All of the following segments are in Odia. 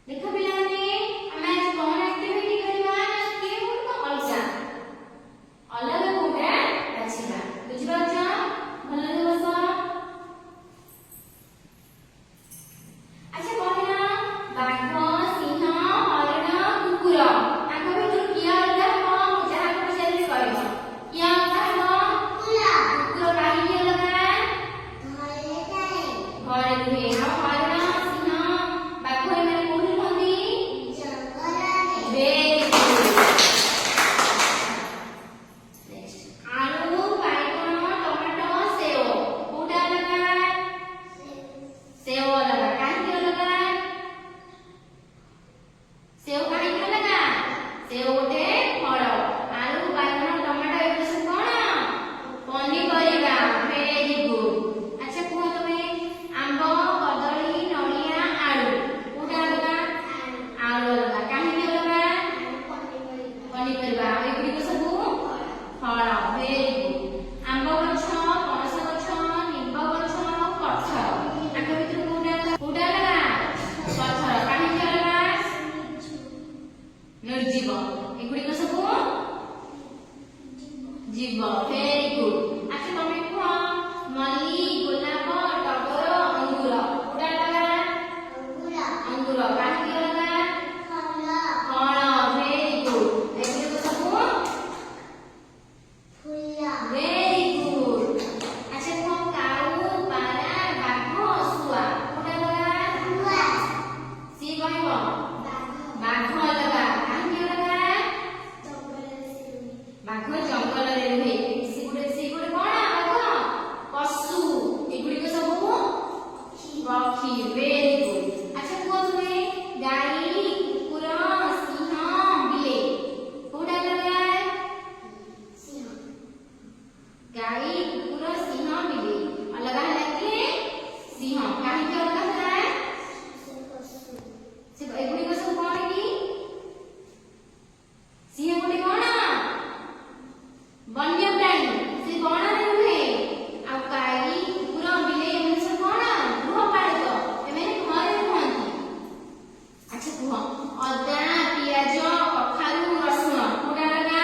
देखो पिलाने ଆମେ ଆଜି କଣ ଆକ୍ଟିଭିଟି କରିବା ନା କେଉଁଟା ଅଲଗା ଅଲଗା କୋଉଟା ବାଛିବା ବୁଝିପାରୁଛ ଭଲରେ ବସ। ଆଚ୍ଛା କହିଲ ବାଘ ସିଂହ ହରିଣ କୁକୁର ଆଙ୍କ ଭିତରୁ କିଏ ଅଲଗା ହେବ ଯାହାକୁ ପଚାରିଲେ କହିବ କିଏ ଅଲଗା ହେବ? କୁକୁର କାହିଁକି ଅଲଗା? ଘରେ ରୁହେ ଆଉ ହରିଣ ସିଂହ ବାଘ ଏମାନେ କୋଉଠି ରୁହନ୍ତି? Very good. ଆଳୁ ବାଇଗଣ ଟମାଟୋ ସେଓ କୋଉଟା ଅଲଗା? ସେଓ ଅଲଗା କାହିଁକି ଅଲଗା? ସେଓ କାହିଁକି ଅଲଗା? ସେଓ ଗୋଟେ ଫଳ ଆଳୁ ବାଇଗଣ ଟମାଟୋ ଏଗୁଡା ସବୁ କଣ ପନିପରିବା। Very good. ଆଚ୍ଛା କୁହ ତମେ ଆମ୍ବ କଦଳୀ ନଡ଼ିଆ ଆଳୁ କୋଉଟା ଅଲଗା? ଆଳୁ ଅଲଗା କାହିଁକି ଅଲଗା? ପନିପରିବା ଆଉ ଏଗୁଡ଼ିକ ସବୁ ଫଳ। Very good. ଆମ୍ବ ଗଛ ପଣସ ଗଛ ନିମ୍ବ ଗଛ କଠର ଆଙ୍କ ଭିତରୁ କୋଉଟା ଅଲଗା? କଠର କାହିଁକି ଅଲଗା? ନିର୍ଜୀବ ଏଗୁଡ଼ିକ ସବୁ ଜୀବ। Very good. ଆଚ୍ଛା ତମେ କୁହ ମଲ୍ଲି ଗୋଲାପ ଟଗର ଅଙ୍ଗୁର କୋଉଟା ଅଲଗା? ଅଙ୍ଗୁର କାହିଁକି ଅଲଗା? ଫଳ। Very good. ଏଗୁଡ଼ିକ ସବୁ ଭେରି ଗୁଡ୍। ଆଚ୍ଛା କୁହ କାଉ ପାରା ବାଘ ଶୁଆ କୋଉଟା ଅଲଗା? ସିଏ କହିବ ବାଘ ଅଲଗା କାହିଁକି ଅଲଗା? ବାଘ ଜଙ୍ଗଲରେ ରୁହେ ସେ ଗୋଟେ କଣ ବାଘ ପଶୁ ଏଗୁଡ଼ିକ ସବୁ ପକ୍ଷୀ। Very good. ଆଚ୍ଛା କୁହ ତୁମେ ଗାଈ କୁକୁର ସିଂହ ବିଲେଇ କୋଉଟା ଅଲଗା? ଗାଈ କୁକୁର ସିଂହ ବିଲେଇ ଅଲଗା ହେଲା କିଏ? ସିଂହ କାହିଁକି ଅଲଗା ହେଲା? ଏଗୁଡ଼ିକ ସବୁ କଣ କି? ସିଂହ ଗୋଟେ କଣ ବନ୍ୟପ୍ରାଣୀ ସେ ବଣରେ ରୁହେ ଆଉ ଗାଈ କୁକୁର ବିଲେଇ ଏମାନେ ସବୁ କଣ ଗୃହପାଳିତ ଏମାନେ ଘରେ ରୁହନ୍ତି। ଆଚ୍ଛା କୁହ ଅଦା ପିଆଜ କଖାରୁ ରସୁଣ କୋଉଟା ଅଲଗା?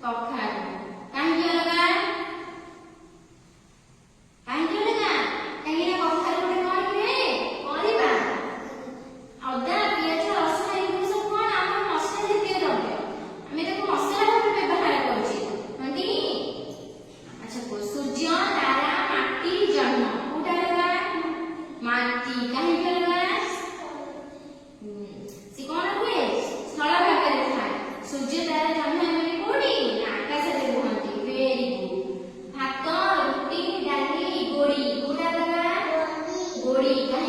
କଖାରୁ କାହିଁକି ଅଲଗା? କାହିଁକି ଅଲଗା? କାହିଁକି ନା କଖାରୁ ଗୋଟେ କଣ ହୁଏ ପରିବା। ଅଦା ପିଆଜ ରସୁଣ ଏଗୁଡିକ ସବୁ କଣ ଆମର ମସଲା ଜାତୀୟ ଦ୍ରବ୍ୟ ଆମେ ତାକୁ ମସଲା ଭାବରେ ବ୍ୟବହାର କରୁଛେ ନୁହନ୍ତି କି? ଆଚ୍ଛା କୁହ ସୂର୍ଯ୍ୟ ତାରା ମାଟି ଜହ୍ନ କୋଉଟା ଅଲଗା? ମାଟି କାହିଁକି ଅଲଗା? ସେ କଣ ହୁଏ ସ୍ଥଳ ଭାଗରେ ଥାଏ। ସୂର୍ଯ୍ୟ ତାରା ଜହ୍ନ ଏମାନେ କୋଉଠି ନା ଆକାଶରେ ରୁହନ୍ତି। Very good. ଭାତ ରୁଟି ଡାଲି ଗୋଡ଼ି କୋଉଟା ଅଲଗା? ଗୋଡ଼ି କାହିଁକି